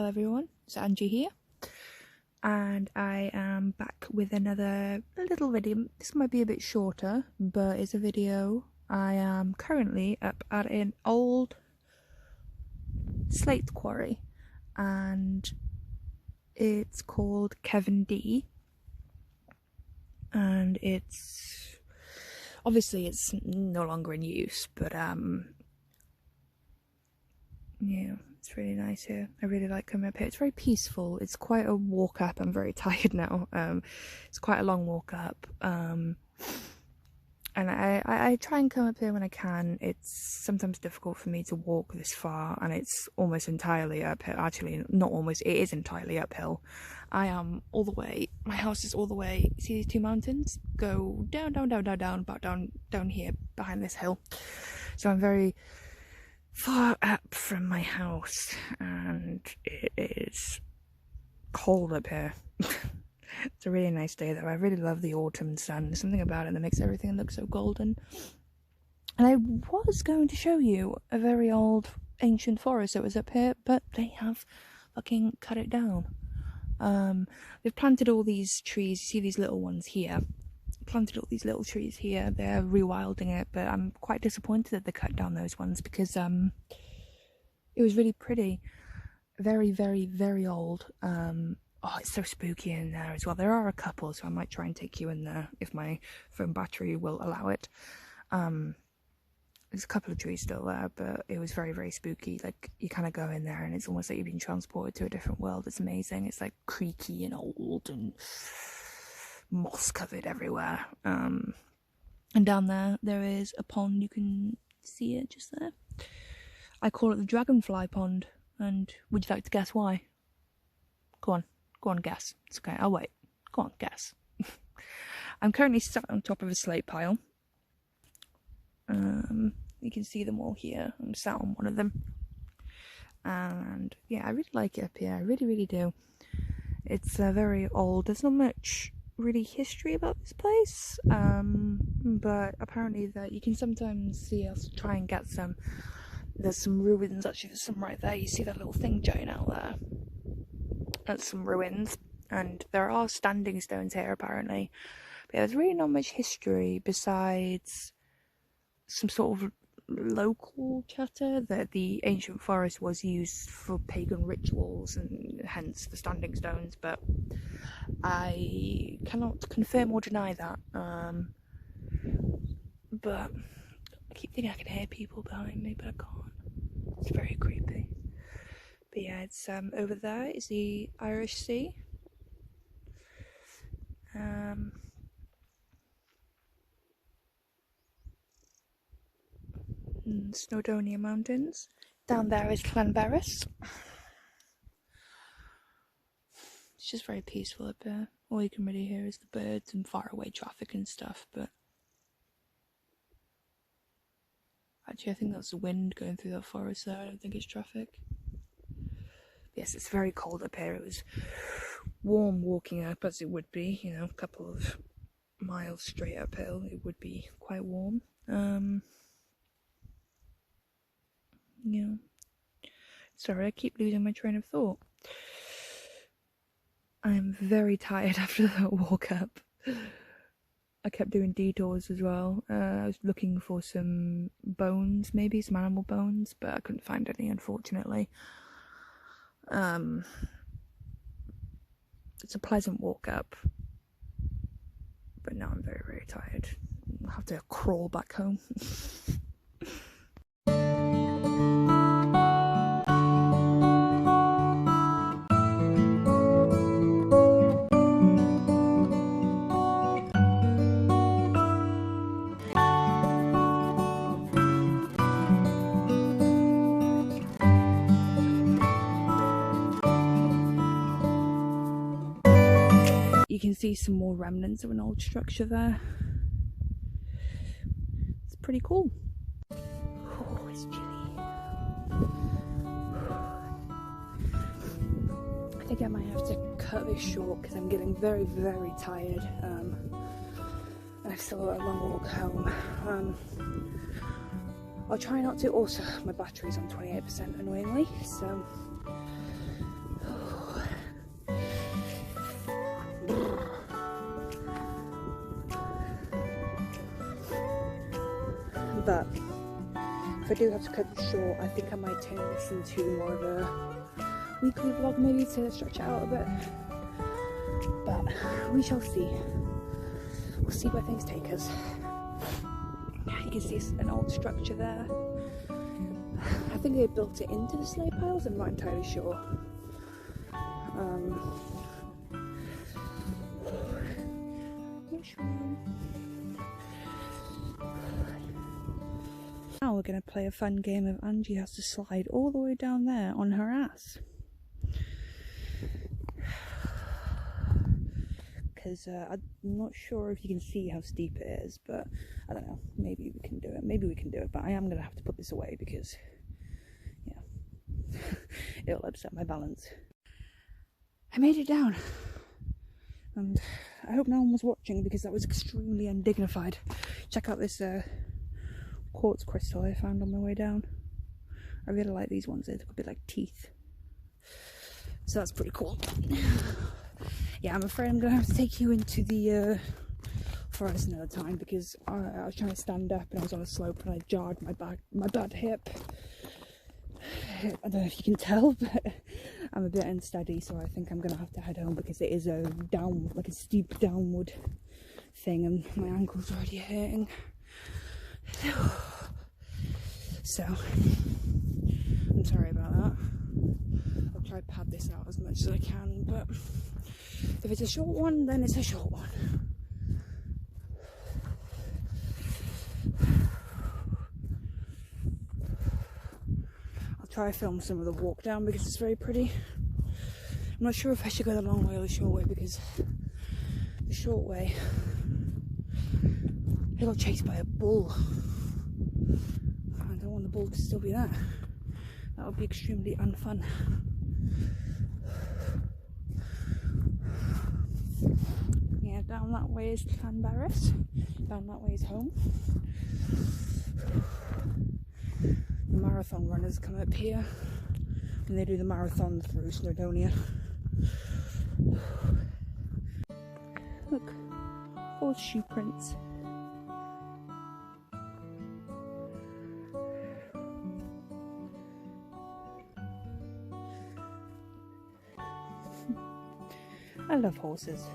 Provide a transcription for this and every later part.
everyone, it's Angie here, and I am back with another little video. This might be a bit shorter, but it's a video. I am currently up at an old slate quarry, and it's called Cefn D, and it's obviously it's no longer in use, but yeah, it's really nice here. I really like coming up here. It's very peaceful. It's quite a walk up. I'm very tired now. It's quite a long walk up. And I try and come up here when I can. It's sometimes difficult for me to walk this far, and it's almost entirely uphill. Actually, not almost, it is entirely uphill. I am all the way, my house is all the way, see these two mountains? Go down, about down here behind this hill. So I'm very far up from my house, and it is cold up here. It's a really nice day though. I really love the autumn sun. There's something about it that makes everything look so golden. And I was going to show you a very old ancient forest that was up here, but they have fucking cut it down. They've planted all these trees. You see these little ones here. Planted all these little trees here. They're rewilding it, but I'm quite disappointed that they cut down those ones because it was really pretty. Very, very, very old. Oh, it's so spooky in there as well. There are a couple, so I might try and take you in there if my phone battery will allow it. There's a couple of trees still there, but it was very, very spooky. Like, you kind of go in there and it's almost like you've been transported to a different world. It's amazing. It's like creaky and old and moss covered everywhere. And down there is a pond. You can see it just there. I call it the dragonfly pond. And would you like to guess why? Go on, guess. It's okay, I'll wait. Go on, guess. I'm currently sat on top of a slate pile. You can see them all here. I'm sat on one of them. And yeah, I really like it up here. I really, really do. It's very old. There's not much really history about this place. But apparently that you can sometimes see us try and get some. There's some ruins, actually. There's some right there. You see that little thing jutting out there? That's some ruins, and there are standing stones here apparently, but there's really not much history besides some sort of local chatter that the ancient forest was used for pagan rituals and hence the standing stones, but I cannot confirm or deny that. But I keep thinking I can hear people behind me, but I can't. It's very creepy. But yeah, it's over there is the Irish Sea. Snowdonia Mountains. Down there is Llanberis. It's just very peaceful up here. All you can really hear is the birds and faraway traffic and stuff, but actually I think that's the wind going through that forest there. I don't think it's traffic. Yes, it's very cold up here. It was warm walking up, as it would be, you know, a couple of miles straight uphill. It would be quite warm. Yeah. Sorry, I keep losing my train of thought. I'm very tired after that walk up. I kept doing detours as well. I was looking for some bones, maybe some animal bones, but I couldn't find any, unfortunately. It's a pleasant walk up, but now I'm very, very tired. I'll have to crawl back home. You can see some more remnants of an old structure there. It's pretty cool. Oh, it's chilly. I think I might have to cut this short because I'm getting very, very tired. And I've still got a long walk home. I'll try not to. Also, my battery's on 28% annoyingly, so But if I do have to cut this short, I think I might turn this into more of a weekly vlog, maybe, to stretch it out a bit. But we shall see. We'll see where things take us. You can see an old structure there. I think they built it into the sleigh piles, I'm not entirely sure. Now we're going to play a fun game of Angie has to slide all the way down there on her ass. Because I'm not sure if you can see how steep it is, but I don't know, maybe we can do it, but I am going to have to put this away because, yeah, it'll upset my balance. I made it down, and I hope no one was watching because that was extremely undignified. Check out this quartz crystal I found on my way down. I really like these ones, they look a bit like teeth, so that's pretty cool. Yeah, I'm afraid I'm going to have to take you into the forest another time because I was trying to stand up and I was on a slope and I jarred my bad hip. I don't know if you can tell, but I'm a bit unsteady, so I think I'm going to have to head home because it is a steep downward thing and my ankle's already hurting. So, I'm sorry about that. I'll try to pad this out as much as I can, but if it's a short one, then it's a short one. I'll try to film some of the walk down because it's very pretty. I'm not sure if I should go the long way or the short way because the short way, I got chased by a bull. I don't want the bull to still be there. That would be extremely unfun. Yeah, down that way is Llanberis. Down that way is home. The marathon runners come up here and they do the marathon through Snowdonia. Look, horseshoe prints. I love horses.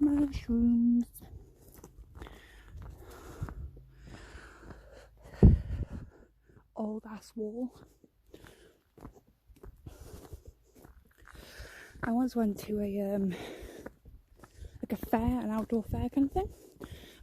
Mushrooms. Old ass wall. I once went to a like a fair, an outdoor fair kind of thing,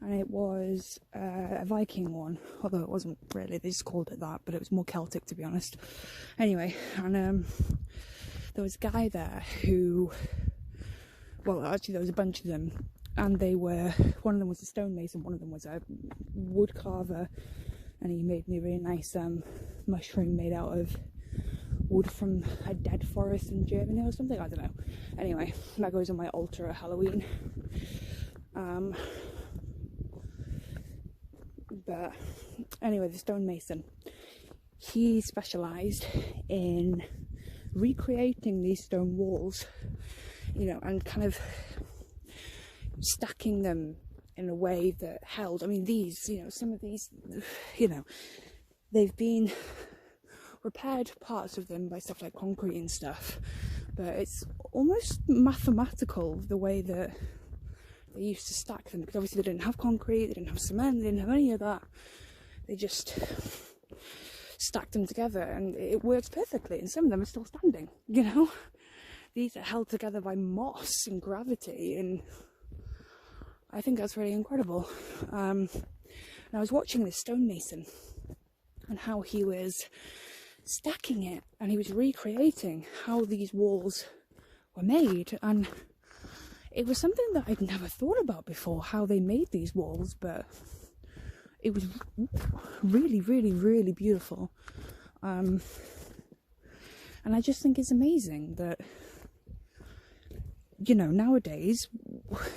and it was a Viking one, although it wasn't really, they just called it that, but it was more Celtic to be honest. Anyway, and there was a guy there who, well actually there was a bunch of them, and they were, one of them was a stonemason, one of them was a wood carver, and he made me a really nice mushroom made out of wood from a dead forest in Germany or something, I don't know. Anyway, that goes on my altar at Halloween. But anyway, the stonemason, he specialised in recreating these stone walls, you know, and kind of stacking them in a way that held, I mean these, you know, some of these, you know, they've been repaired, parts of them, by stuff like concrete and stuff, but it's almost mathematical the way that they used to stack them, because obviously they didn't have concrete, they didn't have cement, they didn't have any of that, they just stacked them together and it works perfectly, and some of them are still standing, you know. These are held together by moss and gravity, and I think that's really incredible. And I was watching this stonemason and how he was stacking it, and he was recreating how these walls were made, and it was something that I'd never thought about before, how they made these walls, but it was really, really, really beautiful. And I just think it's amazing that, you know, nowadays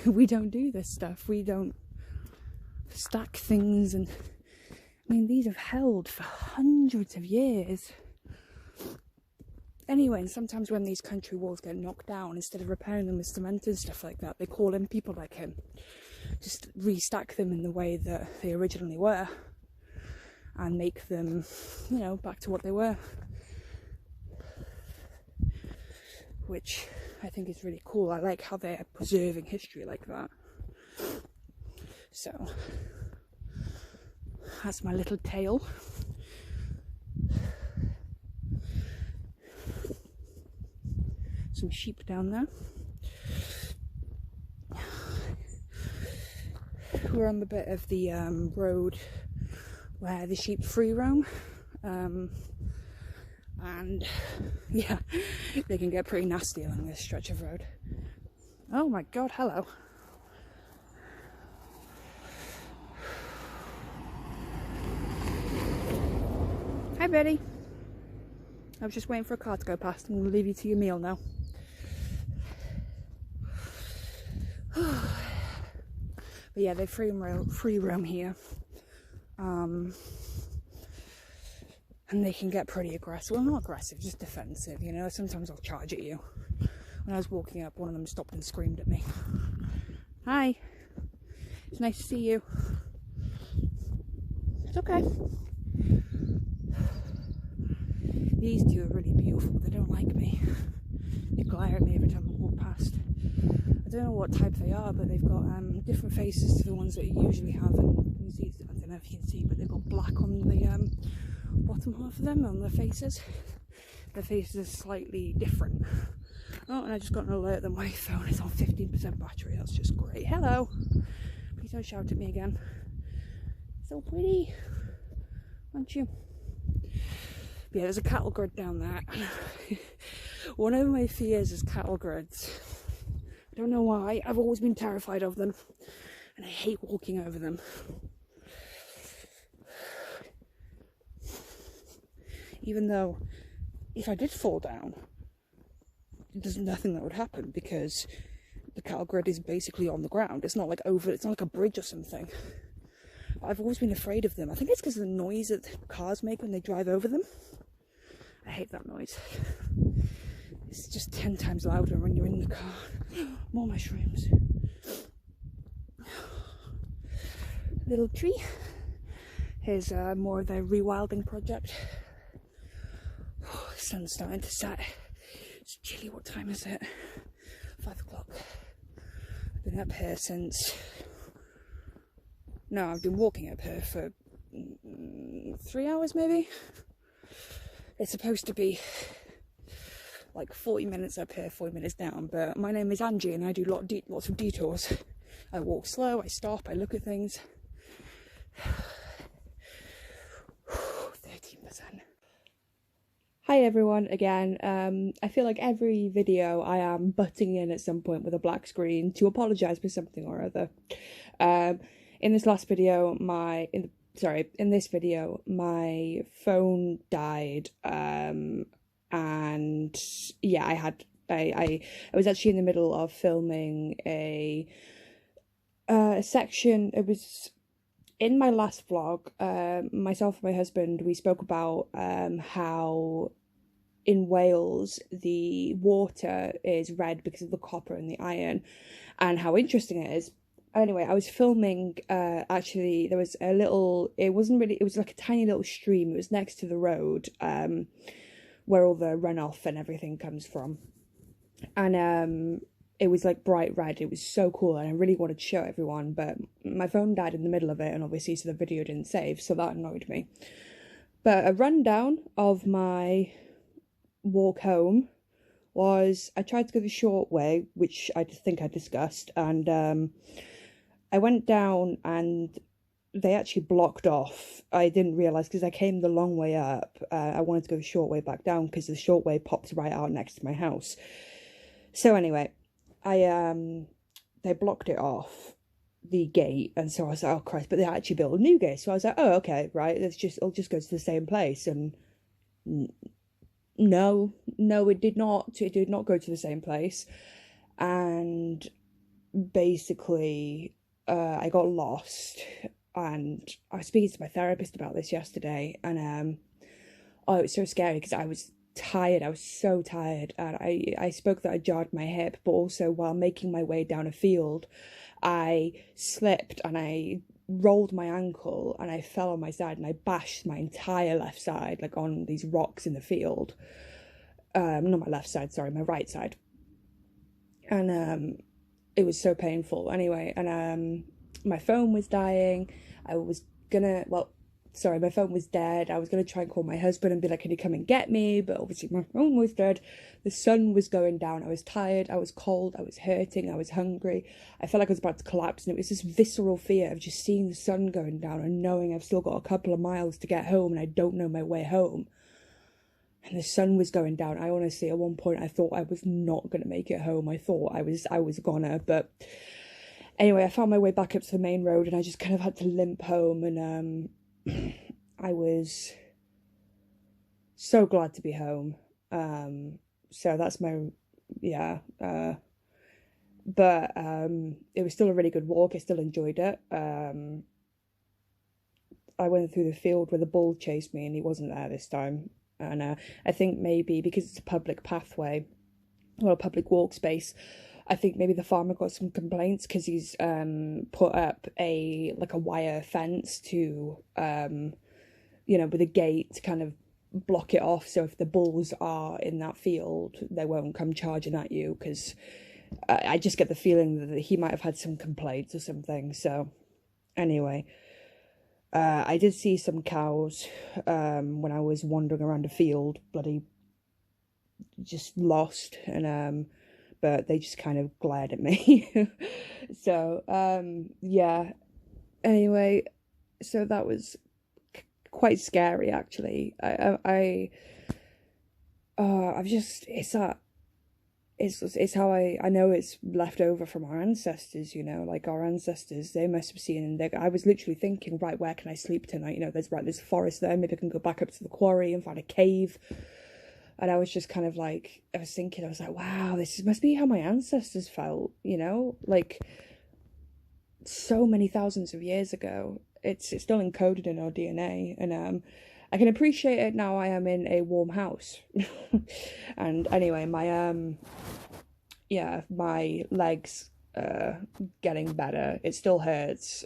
we don't do this stuff, we don't stack things, and I mean these have held for hundreds of years. Anyway, and sometimes when these country walls get knocked down, instead of repairing them with cement and stuff like that, they call in people like him just restack them in the way that they originally were and make them, you know, back to what they were, which I think is really cool. I like how they're preserving history like that. So that's my little tale. Some sheep down there. We're on the bit of the road where the sheep free roam, and yeah, they can get pretty nasty along this stretch of road. Oh my god, hello. Hi Betty. I was just waiting for a car to go past. I'm going to leave you to your meal now. But yeah, they free roam here, and they can get pretty aggressive. Well, not aggressive, just defensive, you know. Sometimes I'll charge at you. When I was walking up, one of them stopped and screamed at me. Hi, it's nice to see you. It's okay. These two are really beautiful. They don't like me. They glare at me every time I walk past. I don't know what type they are, but they've got different faces to the ones that you usually have. And you see, I don't know if you can see, but they've got black on the bottom half of them, on their faces. Their faces are slightly different. Oh, and I just got an alert that my phone is on 15% battery. That's just great. Hello. Please don't shout at me again. So pretty, aren't you? Yeah, there's a cattle grid down there. One of my fears is cattle grids. I don't know why. I've always been terrified of them, and I hate walking over them. Even though, if I did fall down, there's nothing that would happen because the cattle grid is basically on the ground. It's not like it's not like a bridge or something. But I've always been afraid of them. I think it's because of the noise that cars make when they drive over them. I hate that noise. It's just 10 times louder when you're in the car. More mushrooms. Little tree. Here's more of their rewilding project. Oh, the sun's starting to set. It's chilly. What time is it? 5 o'clock. I've been up here since... No, I've been walking up here for 3 hours maybe. It's supposed to be like 40 minutes up here, 40 minutes down, but my name is Angie and I do lots of detours. I walk slow, I stop, I look at things. 13%. Hi everyone again. I feel like every video I am butting in at some point with a black screen to apologise for something or other. In this last video, in this video, my phone died, and yeah, I was actually in the middle of filming a section. It was in my last vlog. Myself and my husband, we spoke about how in Wales the water is red because of the copper and the iron, and how interesting it is. Anyway, I was filming, actually, there was a little, it was like a tiny little stream. It was next to the road, where all the runoff and everything comes from. And, it was like bright red. It was so cool, and I really wanted to show everyone, but my phone died in the middle of it, and obviously, so the video didn't save, so that annoyed me. But a rundown of my walk home was, I tried to go the short way, which I think I discussed, and, I went down and they actually blocked off. I didn't realise because I came the long way up. I wanted to go the short way back down because the short way pops right out next to my house. So anyway, they blocked it off, the gate, and so I was like, oh Christ, but they actually built a new gate. So I was like, oh okay, right, it'll just go to the same place. And no, it did not. It did not go to the same place. And basically, I got lost, and I was speaking to my therapist about this yesterday, and oh, it was so scary because tired. I was so tired, and I spoke that I jarred my hip, but also while making my way down a field, I slipped and I rolled my ankle and I fell on my side and I bashed my entire left side, like on these rocks in the field. Not my left side, sorry, my right side. And it was so painful. Anyway, and my phone was dying. I was gonna, well, sorry, my phone was dead. I was going to try and call my husband and be like, can you come and get me? But obviously my phone was dead. The sun was going down. I was tired. I was cold. I was hurting. I was hungry. I felt like I was about to collapse. And it was this visceral fear of just seeing the sun going down and knowing I've still got a couple of miles to get home and I don't know my way home. And the sun was going down. I honestly, at one point, I thought I was not going to make it home. I thought I was gonna. But anyway, I found my way back up to the main road and I just kind of had to limp home. And I was so glad to be home. So that's my, yeah. But it was still a really good walk. I still enjoyed it. I went through the field where the bull chased me and he wasn't there this time. And I think maybe because it's a public pathway, well, a public walk space, I think maybe the farmer got some complaints because he's put up a wire fence to with a gate to kind of block it off, so if the bulls are in that field they won't come charging at you, because I just get the feeling that he might have had some complaints or something. So anyway, I did see some cows when I was wandering around a field, bloody just lost, and but they just kind of glared at me. So, yeah. Anyway, so that was quite scary, actually. I've just, it's how I know it's left over from our ancestors, like our ancestors, they must have seen, and I was literally thinking, right, where can I sleep tonight? There's a forest there, maybe I can go back up to the quarry and find a cave. And I was just kind of like, I was like, wow, this must be how my ancestors felt, like so many thousands of years ago. It's still encoded in our DNA. And I can appreciate it now. I am in a warm house. And anyway, my legs getting better. It still hurts.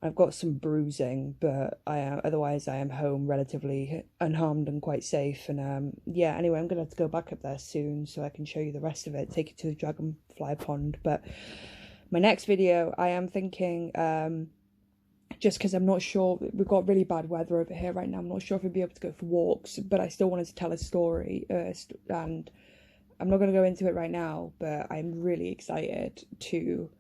I've got some bruising, but otherwise I am home relatively unharmed and quite safe. And yeah, anyway, I'm gonna have to go back up there soon so I can show you the rest of it, take you to the dragonfly pond. But my next video, I am thinking, just because I'm not sure, we've got really bad weather over here right now, I'm not sure if I'd be able to go for walks, but I still wanted to tell a story, and I'm not going to go into it right now, but I'm really excited to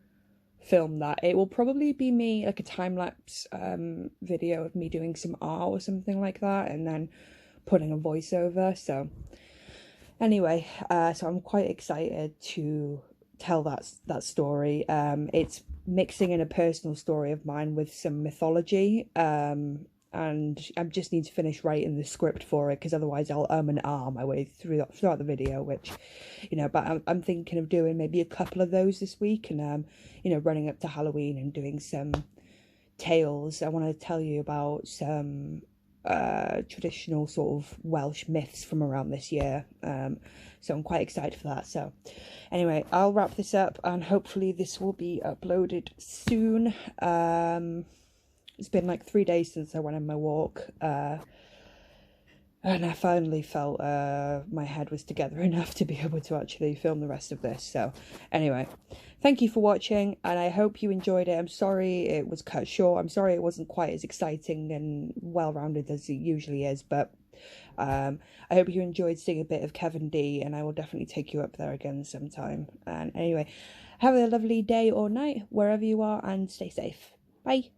film that. It will probably be me, like a time-lapse video of me doing some art or something like that, and then putting a voiceover. So anyway, so I'm quite excited to tell that story. It's mixing in a personal story of mine with some mythology, and I just need to finish writing the script for it, because otherwise I'll and ah my way throughout the video, which, but I'm thinking of doing maybe a couple of those this week, and running up to Halloween and doing some tales. I want to tell you about some traditional sort of Welsh myths from around this year, so I'm quite excited for that. So anyway, I'll wrap this up and hopefully this will be uploaded soon. It's been like 3 days since I went on my walk, and I finally felt my head was together enough to be able to actually film the rest of this. So anyway, thank you for watching, and I hope you enjoyed it. I'm sorry it was cut short. I'm sorry it wasn't quite as exciting and well-rounded as it usually is, but I hope you enjoyed seeing a bit of Cefn D, and I will definitely take you up there again sometime. And anyway, have a lovely day or night wherever you are, and stay safe. Bye.